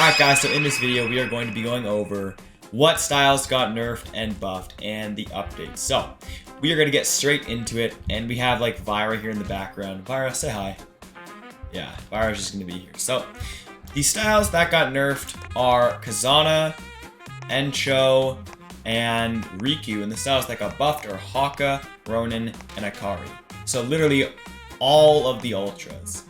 Alright guys, so in this video we are going to be going over what styles got nerfed and buffed and the updates. So we are going to get straight into it, and we have like Vira here in the background. Vira, say hi. Yeah, Vira's just going to be here. So the styles that got nerfed are Kazana, Encho, and Riku, and the styles that got buffed are Hakka, Ronin, and Akari. So literally all of the ultras.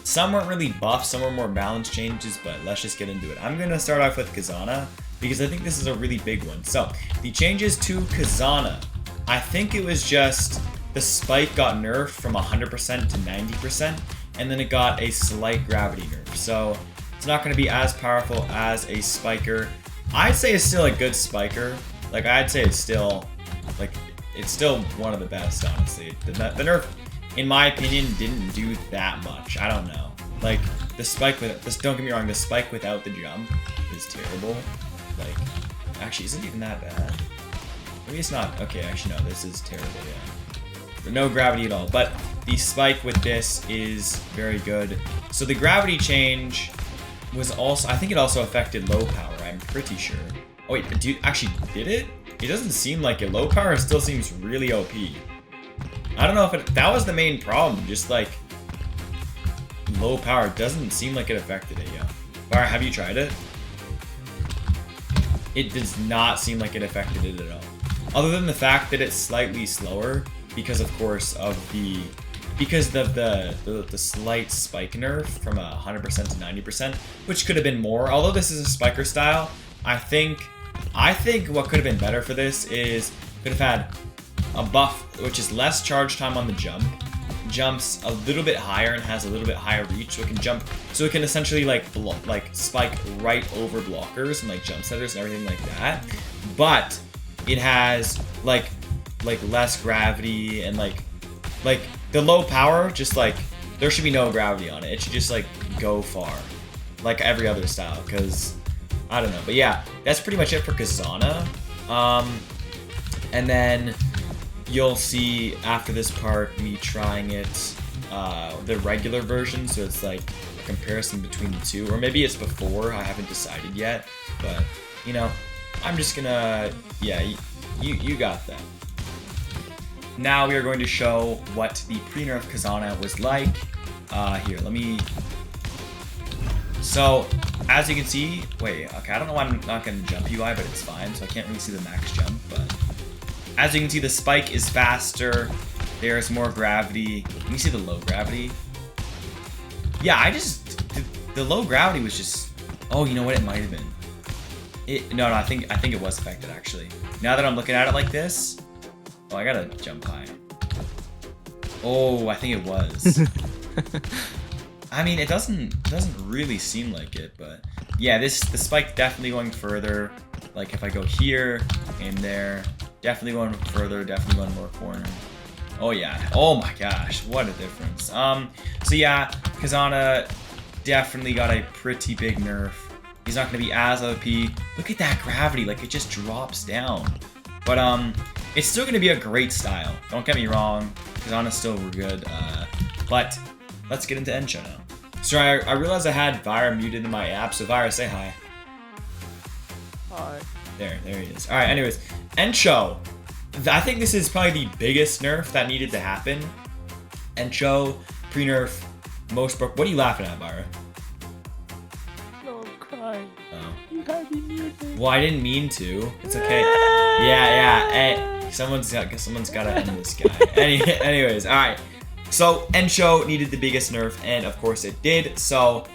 Some weren't really buffed, some were more balance changes, but let's just get into it. I'm going to start off with Kazana because I think this is a really big one. So the changes to Kazana, I think it was just the spike got nerfed from 100% to 90%, and then it got a slight gravity nerf. So it's not going to be as powerful as a spiker. I'd say it's still a good spiker. Like, I'd say it's still one of the best, honestly. The nerf, in my opinion, didn't do that much. I don't know. Like, the spike with this, don't get me wrong, the spike without the jump is terrible. Like, actually, is it even that bad? Maybe it's not. Okay, actually, no, this is terrible, yeah. No gravity at all. But the spike with this is very good. So the gravity change was also, I think it also affected low power, I'm pretty sure. Oh wait, actually, did it? It doesn't seem like it. Low power still seems really OP. I don't know if that was the main problem, just like low power doesn't seem like it affected it yet. Bar, have you tried it? It does not seem like it affected it at all. Other than the fact that it's slightly slower because of course of the slight spike nerf from 100% to 90%, which could have been more. Although this is a spiker style, I think what could have been better for this is could have had a buff which is less charge time on the jump, jumps a little bit higher and has a little bit higher reach, so it can jump, so it can essentially like spike right over blockers and like jump setters and everything like that. But it has like less gravity and like the low power, just like there should be no gravity on it. It should just like go far, like every other style, because I don't know. But yeah, that's pretty much it for Kazana. And then you'll see after this part me trying it, the regular version, so it's like a comparison between the two, or maybe it's before, I haven't decided yet, but you know, I'm just gonna, yeah, you got that. Now we are going to show what the pre-nerf Kazana was like. Here, let me, so as you can see, wait, okay, I don't know why I'm not getting the jump UI, but it's fine, so I can't really see the max jump, but as you can see, the spike is faster, there's more gravity. Can you see the low gravity? Yeah, the low gravity was just, oh, you know what, it might have been. No, I think it was affected, actually. Now that I'm looking at it like this, oh, I gotta jump high. Oh, I think it was. I mean, it doesn't really seem like it, but yeah, the spike definitely going further. Like if I go here and there, definitely going further, definitely going more corner. Oh yeah, oh my gosh, what a difference. So yeah, Kazana definitely got a pretty big nerf. He's not gonna be as OP. Look at that gravity, like it just drops down. But it's still gonna be a great style. Don't get me wrong, Kazana's still good. But let's get into Encho now. So I realized I had Vira muted in my app, so Vira, say hi. Hi. There he is. Alright, anyways, Encho. I think this is probably the biggest nerf that needed to happen. Encho, pre-nerf, most broke. What are you laughing at, Vira? No, I'm crying. Oh. You had me muted. Well, I didn't mean to. It's okay. Yeah. Hey, someone's gotta end this guy. Anyways, alright. So Encho needed the biggest nerf, and of course it did. So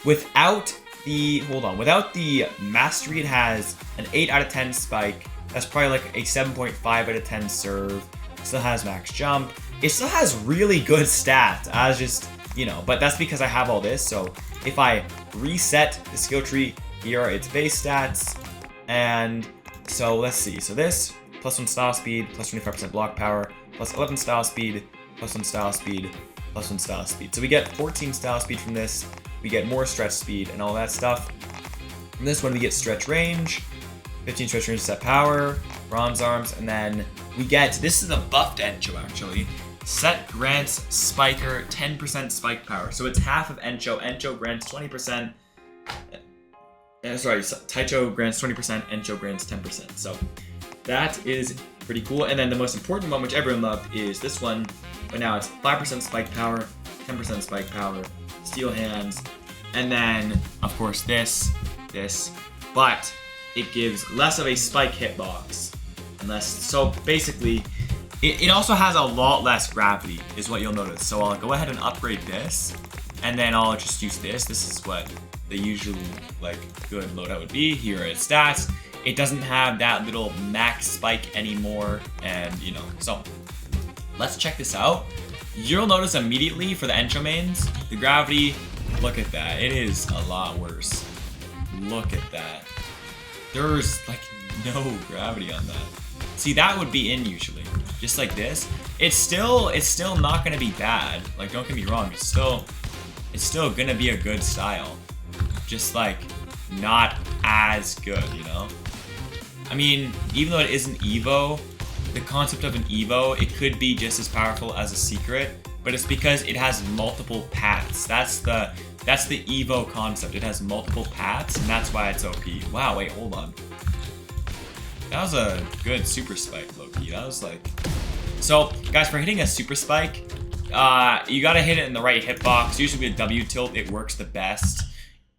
without the mastery, it has an 8 out of 10 spike. That's probably like a 7.5 out of 10 serve. It still has max jump. It still has really good stats. I was just, you know, but that's because I have all this. So if I reset the skill tree, here are its base stats. And so let's see. So this, +1 style speed, +25% block power, +11 style speed, +1 style speed, +1 style speed. So we get 14 style speed from this. We get more stretch speed and all that stuff. From this one we get stretch range, 15 stretch range set power, bronze arms, and then we get, this is a buffed Encho actually. Set grants Spiker 10% spike power. So it's half of Encho. Encho grants 20%. sorry, Taicho grants 20%, Encho grants 10%. So that is pretty cool. And then the most important one, which everyone loved, is this one. But now it's 5% spike power, 10% spike power, steel hands, and then of course this, but it gives less of a spike hitbox. So basically, it also has a lot less gravity, is what you'll notice. So I'll go ahead and upgrade this, and then I'll just use this. This is what the usual like good loadout would be. Here are its stats. It doesn't have that little max spike anymore, and you know, so let's check this out. You'll notice immediately for the Encho mains, the gravity, look at that. It is a lot worse. Look at that. There's like no gravity on that. See, that would be in usually. Just like this. It's still not gonna be bad. Like, don't get me wrong, it's still gonna be a good style. Just like not as good, you know? I mean, even though it isn't Evo, the concept of an Evo, it could be just as powerful as a secret, but it's because it has multiple paths. That's the Evo concept. It has multiple paths, and that's why it's OP. Wow, wait, hold on. That was a good super spike, low-key. That was like... So, guys, for hitting a super spike, you gotta hit it in the right hitbox. Usually with W tilt, it works the best.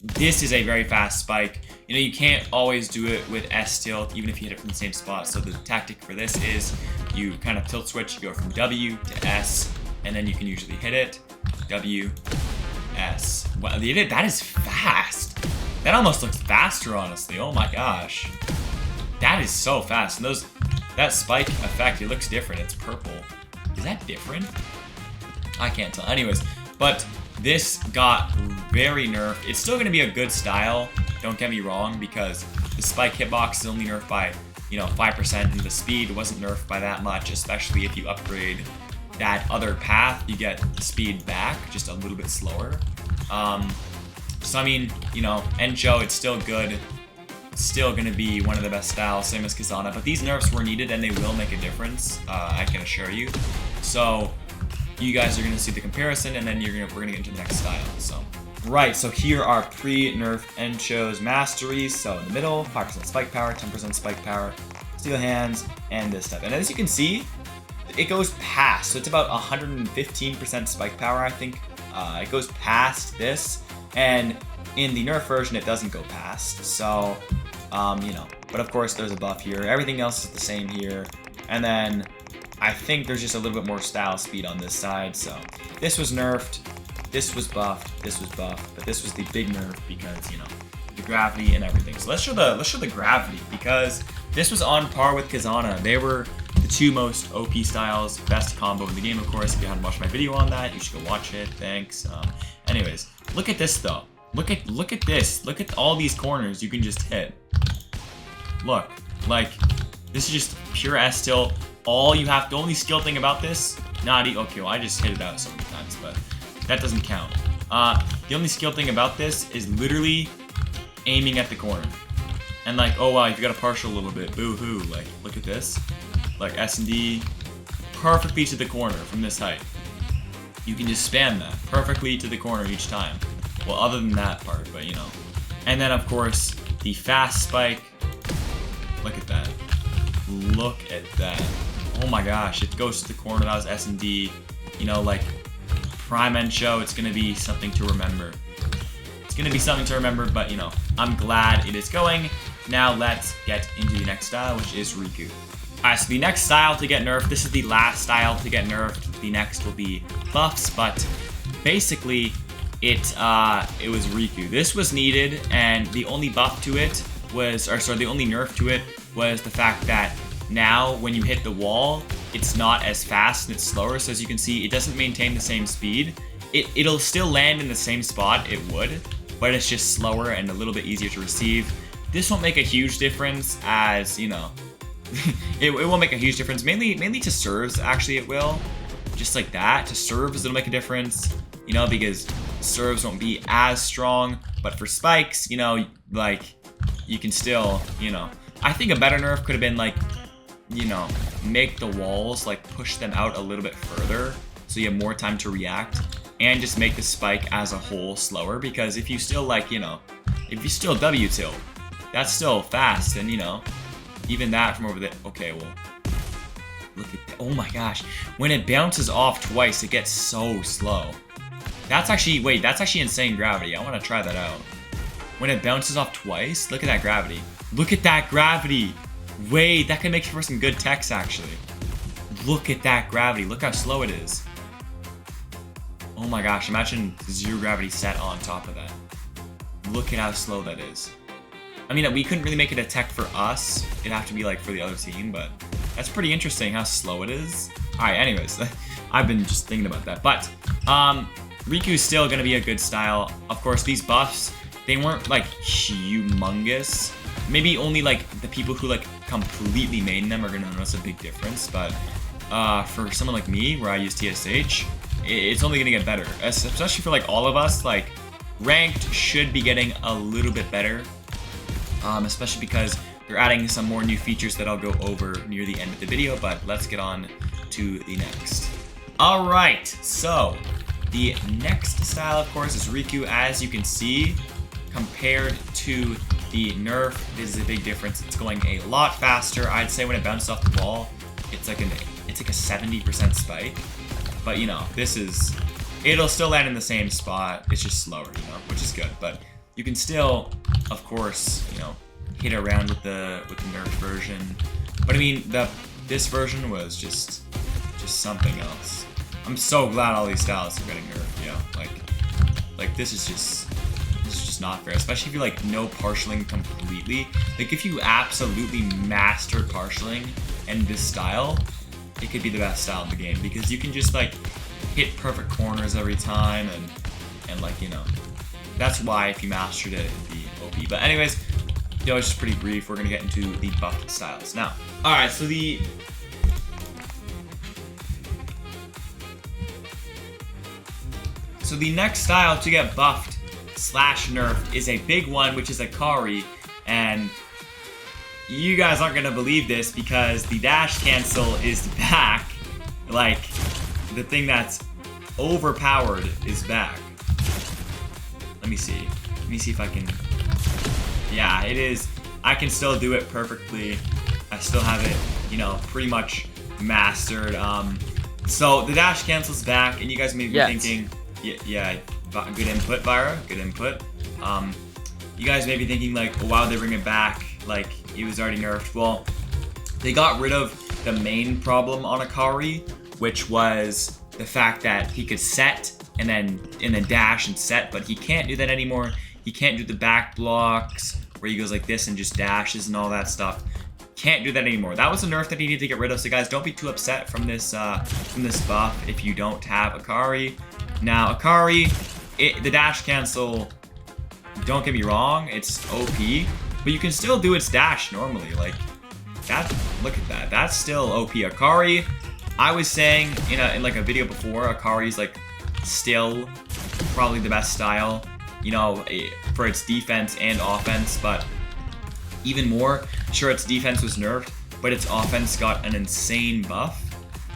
This is a very fast spike. You know, you can't always do it with S tilt, even if you hit it from the same spot. So the tactic for this is you kind of tilt switch, you go from W to S, and then you can usually hit it. W, S. Wow, that is fast. That almost looks faster, honestly. Oh my gosh. That is so fast. And that spike effect, it looks different. It's purple. Is that different? I can't tell. Anyways, but this got very nerfed. It's still going to be a good style, don't get me wrong, because the spike hitbox is only nerfed by, you know, 5%, and the speed wasn't nerfed by that much, especially if you upgrade that other path, you get the speed back, just a little bit slower. So I mean, you know, Encho, it's still good. It's still going to be one of the best styles, same as Kazana, but these nerfs were needed and they will make a difference, I can assure you. So you guys are going to see the comparison, and then we're going to get into the next style. So right, so here are pre-nerf Encho's masteries. So in the middle, 5% spike power, 10% spike power, steel hands, and this stuff. And as you can see, it goes past. So it's about 115% spike power, I think. It goes past this, and in the nerf version, it doesn't go past. So, you know, but of course there's a buff here. Everything else is the same here. And then I think there's just a little bit more style speed on this side. So this was nerfed, this was buffed, this was buffed, but this was the big nerf because, you know, the gravity and everything. So let's show the gravity, because this was on par with Kazana. They were the two most OP styles, best combo in the game, of course. If you haven't watched my video on that, you should go watch it. Thanks. Anyways, look at this though. Look at this. Look at all these corners you can just hit. Look, like this is just pure S tilt. The only skill thing about this, okay, well, I just hit it out so many times, but that doesn't count. The only skill thing about this is literally aiming at the corner. And like, oh wow, you got a partial a little bit, boo-hoo. Like, look at this. Like S and D, perfectly to the corner from this height. You can just spam that perfectly to the corner each time. Well, other than that part, but you know. And then of course, the fast spike. Look at that. Look at that. Oh my gosh, it goes to the corner. That was S and D. You know, like Prime Encho, it's gonna be something to remember. It's gonna be something to remember, but you know, I'm glad it is going. Now let's get into the next style, which is Riku. Alright, so the next style to get nerfed, this is the last style to get nerfed. The next will be buffs, but basically it was Riku. This was needed, and the only buff to it was, the only nerf to it was the fact that now when you hit the wall, it's not as fast and it's slower. So as you can see, it doesn't maintain the same speed. It'll still land in the same spot, it would, but it's just slower and a little bit easier to receive. This won't make a huge difference, as you know, it won't make a huge difference. Mainly to serves, actually it will. Just like that, to serves it'll make a difference, you know, because serves won't be as strong. But for spikes, you know, like you can still, you know, I think a better nerf could have been like, you know, make the walls, like push them out a little bit further so you have more time to react. and just make the spike as a whole slower, because if you still like, you know, if you still W tilt, that's still fast, and you know, even that from over there. Okay, well, look at that. Oh my gosh, when it bounces off twice, it gets so slow. That's actually, wait, that's actually insane gravity. I want to try that out. When it bounces off twice, look at that gravity. Look at that gravity. Wait, that can make for some good text actually. Look at that gravity. Look how slow it is. Oh my gosh, imagine zero gravity set on top of that. Look at how slow that is. I mean, we couldn't really make it a tech for us. It'd have to be like for the other team, but that's pretty interesting how slow it is. Alright, anyways, I've been just thinking about that. But, Riku's still gonna be a good style. Of course, these buffs, they weren't like humongous. Maybe only like the people who like completely main them are gonna notice a big difference, but for someone like me, where I use TSH, it's only gonna get better. Especially for like all of us, like ranked should be getting a little bit better, especially because they're adding some more new features that I'll go over near the end of the video. But let's get on to the next. All right, so the next style, of course, is Riku. As you can see, compared to the Nerf, this is a big difference. It's going a lot faster. I'd say when it bounces off the ball, it's like a 70% spike. But you know, it'll still land in the same spot. It's just slower, you know, which is good. But you can still, of course, you know, hit around with the Nerf version. But I mean, this version was just something else. I'm so glad all these styles are getting nerfed, you know, like this is just not fair, especially if you like know partialing completely. Like if you absolutely mastered partialing and this style, it could be the best style in the game, because you can just like hit perfect corners every time, and like, you know, that's why if you mastered it, it'd be OP. But anyways, you know, it's just pretty brief. We're gonna get into the buffed styles now. All right, so the next style to get buffed / nerfed is a big one, which is Akari, and you guys aren't gonna believe this because the dash cancel is back. Like, the thing that's overpowered is back. Let me see if I can. Yeah, it is. I can still do it perfectly. I still have it, you know, pretty much mastered. So the dash cancel's back, and you guys may be thinking, yeah, good input, Vira, good input. You guys may be thinking like, oh, why would they bring it back? Like, it was already nerfed. Well, they got rid of the main problem on Akari, which was the fact that he could set and then dash and set, but he can't do that anymore. He can't do the back blocks where he goes like this and just dashes and all that stuff. Can't do that anymore. That was a nerf that he needed to get rid of. So guys, don't be too upset from this buff if you don't have Akari. Now Akari, the dash cancel, don't get me wrong, it's OP, but you can still do its dash normally. Like that, look at that. That's still OP. Akari, I was saying in like a video before, Akari's like still probably the best style, you know, for its defense and offense, but even more, sure, its defense was nerfed, but its offense got an insane buff,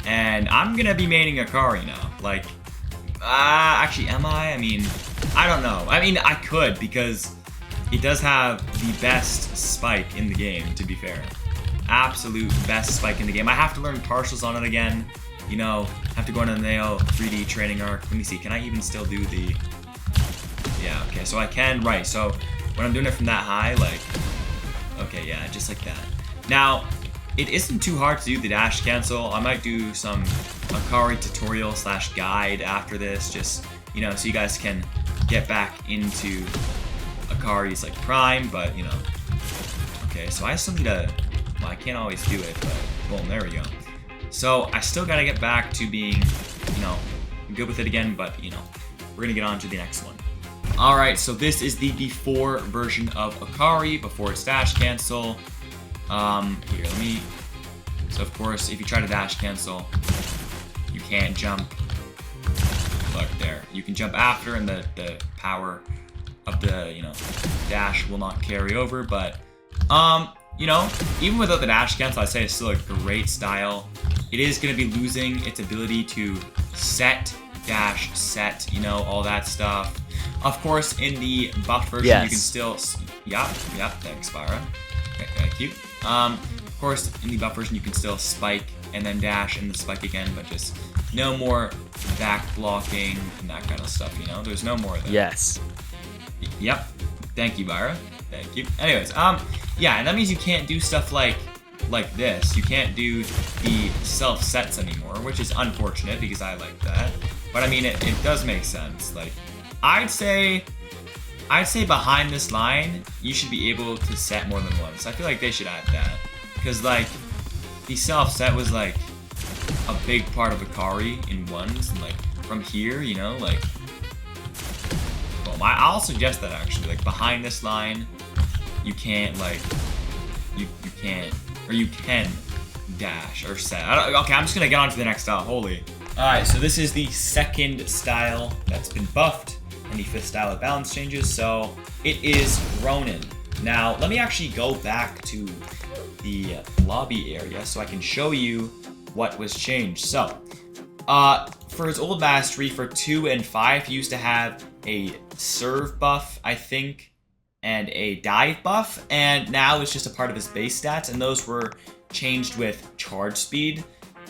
and I'm gonna be maining Akari now. Like, actually, am I? I mean, I don't know. I mean, I could, because it does have the best spike in the game, to be fair. Absolute best spike in the game. I have to learn partials on it again, you know, have to go on a Nail 3D training arc. Let me see, can I even still do the, yeah, okay, so I can, right, so when I'm doing it from that high, like, okay, yeah, just like that. Now, it isn't too hard to do the dash cancel. I might do some Akari tutorial / guide after this, just, you know, so you guys can get back into Akari's like prime, but, you know, okay, so I still need to, well, I can't always do it, but, boom, there we go. So I still gotta get back to being, you know, good with it again, but, you know, we're gonna get on to the next one. Alright, so this is the before version of Akari, before its dash cancel. Here, let me, so of course, if you try to dash cancel, you can't jump. Look there, you can jump after, and the power of the, you know, dash will not carry over, but, you know, even without the dash cancel, I'd say it's still a great style. It is going to be losing its ability to set dash, set, you know, all that stuff. Of course, in the buff version, you can still... Yeah, thanks, Vara. Okay, thank you. Of course, in the buff version, you can still spike and then dash and then spike again, but just no more back blocking and that kind of stuff, you know? There's no more of that. Yes. Yep. Thank you, Vara. Thank you. Anyways, yeah, and that means you can't do stuff like this. You can't do the self-sets anymore, which is unfortunate because I like that. But I mean, it does make sense. Like, I'd say behind this line, you should be able to set more than once. I feel like they should add that. Because, like, the self-set was, like, a big part of Akari in ones. And, like, from here, you know, like... Well, I'll suggest that, actually. Like, behind this line, you can't, like... You can't... Or you can dash or set. Okay, I'm just gonna get on to the next style. Holy. Alright, so this is the second style that's been buffed, and the fifth style of balance changes, so it is Ronin. Now, let me actually go back to the lobby area so I can show you what was changed. So, for his old mastery, for 2 and 5, he used to have a serve buff, I think, and a dive buff, and now it's just a part of his base stats, and those were changed with charge speed.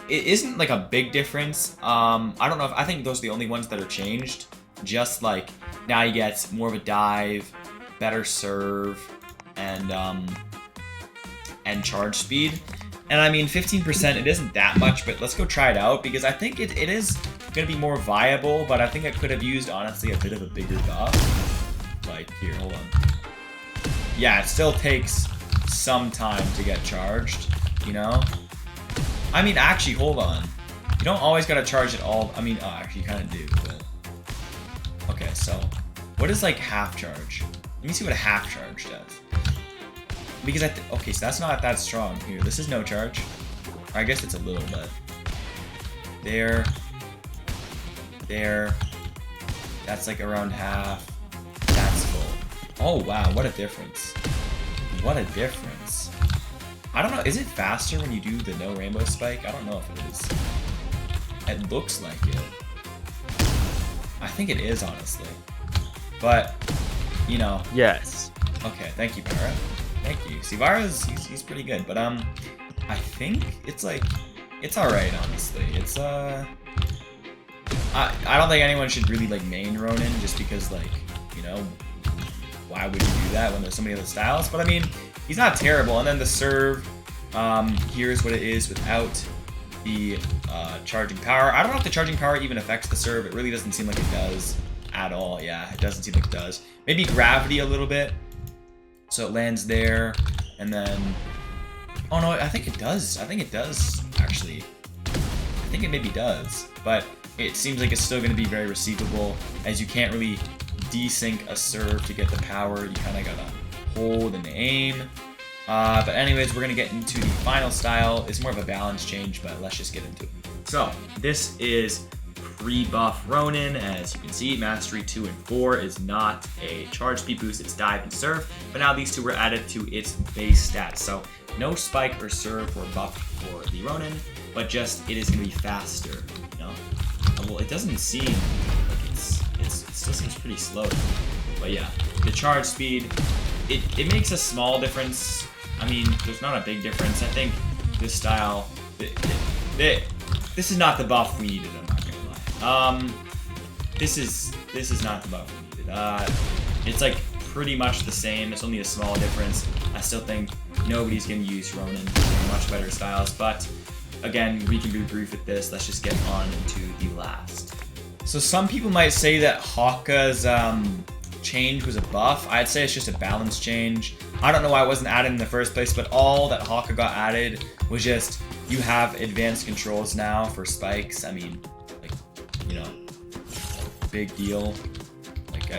It isn't like a big difference. I don't know if I think those are the only ones that are changed. Just like now he gets more of a dive, better serve, and charge speed. And I mean 15%, it isn't that much, but let's go try it out because I think it is gonna be more viable, but I think I could have used honestly a bit of a bigger buff. Like here, hold on. Yeah, it still takes some time to get charged, you know? I mean, actually, hold on. You don't always gotta charge it all. I mean, actually, you kinda do, but... Okay, so, what is, like, half charge? Let me see what a half charge does. Because okay, so that's not that strong. Here, this is no charge. Or I guess it's a little bit. There. That's, like, around half. That's full. Oh, wow, what a difference. What a difference. I don't know, is it faster when you do the no rainbow spike? I don't know if it is. It looks like it. I think it is, honestly. But, you know. Yes. Okay, thank you, Vara. Thank you. See, Vara's, he's pretty good, but, I think it's, like, it's alright, honestly. It's, I don't think anyone should really, like, main Ronin just because, like, you know, why would you do that when there's so many other styles? But I mean, he's not terrible. And then the serve, here's what it is without the charging power. I don't know if the charging power even affects the serve. It really doesn't seem like it does at all. Yeah, it doesn't seem like it does. Maybe gravity a little bit. So it lands there, and then... Oh no, I think it does. I think it does, actually. I think it maybe does. But it seems like it's still going to be very receivable, as you can't really desync a serve to get the power. You kind of gotta hold and aim. But anyways, we're gonna get into the final style. It's more of a balance change, but let's just get into it. So this is pre-buff Ronin. As you can see, mastery 2 and 4 is not a charge speed boost, it's dive and serve. But now these two were added to its base stats. So no spike or serve were buffed for the Ronin, but just it is gonna be faster, you know? Well, it doesn't seem like it still seems pretty slow. But yeah, the charge speed, it makes a small difference. I mean, there's not a big difference. I think this style, this is not the buff we needed, I'm not gonna lie. This is not the buff we needed. It's like pretty much the same. It's only a small difference. I still think nobody's gonna use Ronin. Much better styles, but again, we can be brief with this. Let's just get on into the last. So some people might say that Hakka's change was a buff. I'd say it's just a balance change. I don't know why it wasn't added in the first place, but all that Hakka got added was just you have advanced controls now for spikes. I mean, like, you know, big deal. Like,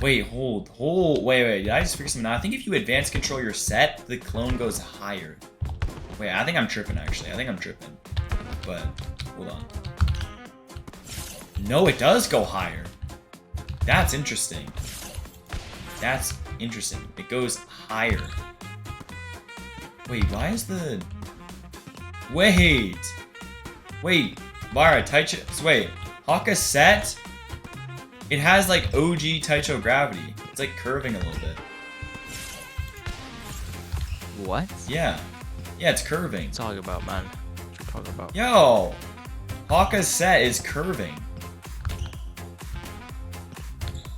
wait, wait, did I just figure something out? I think if you advance control your set, the clone goes higher. Wait, I think I'm tripping, actually. I think I'm tripping. But, hold on. No, it does go higher. That's interesting. That's interesting. It goes higher. Wait, why is the... Wait, Vara, wait. Hakka set, it has like OG Taicho gravity. It's like curving a little bit. What? Yeah. Yeah, it's curving. Talk about, man. What you talking about? Yo! Hakka's set is curving.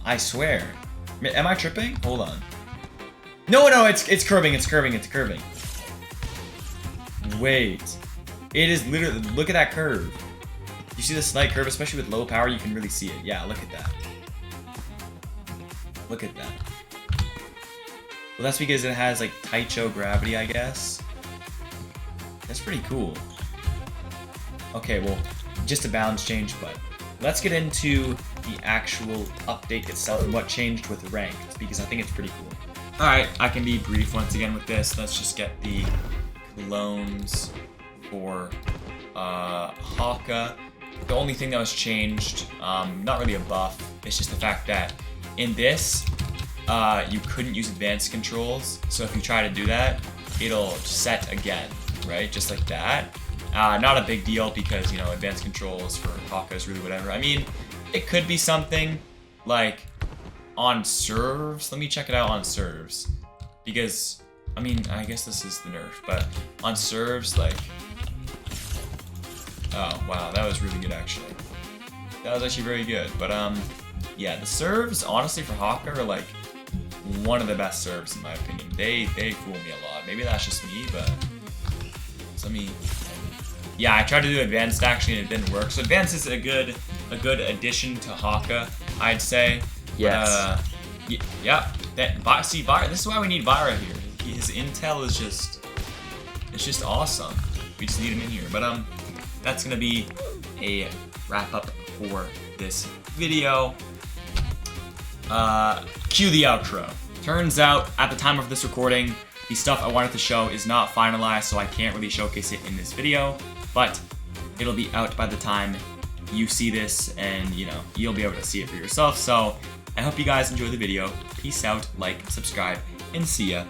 I swear. Am I tripping? Hold on. No, it's curving, it's curving, it's curving. Wait. It is literally, look at that curve. You see the slight curve, especially with low power, you can really see it. Yeah, look at that. Look at that. Well, that's because it has like Taicho gravity, I guess. That's pretty cool. Okay, well, just a balance change, but let's get into the actual update itself and what changed with ranked, because I think it's pretty cool. Alright, I can be brief once again with this. Let's just get the clones for Hakka. The only thing that was changed, not really a buff, it's just the fact that in this, you couldn't use advanced controls. So if you try to do that, it'll set again, right? Just like that. Not a big deal because, you know, advanced controls for Hakka is really whatever. I mean, it could be something like on serves. Let me check it out on serves. Because, I mean, I guess this is the nerf, but on serves, like... Oh, wow, that was really good, actually. That was actually very good, but, yeah, the serves, honestly, for Hakka are, like, one of the best serves, in my opinion. They fool me a lot. Maybe that's just me, but... So, let me... Yeah, I tried to do advanced, actually, and it didn't work. So, advanced is a good addition to Hakka, I'd say. Yes. Yeah. See, this is why we need Vira here. His intel is just... It's just awesome. We just need him in here. But, that's gonna be a wrap-up for this video. Cue the outro. Turns out, at the time of this recording, the stuff I wanted to show is not finalized, so I can't really showcase it in this video, but it'll be out by the time you see this, and, you know, you'll be able to see it for yourself. So, I hope you guys enjoyed the video. Peace out, like, subscribe, and see ya.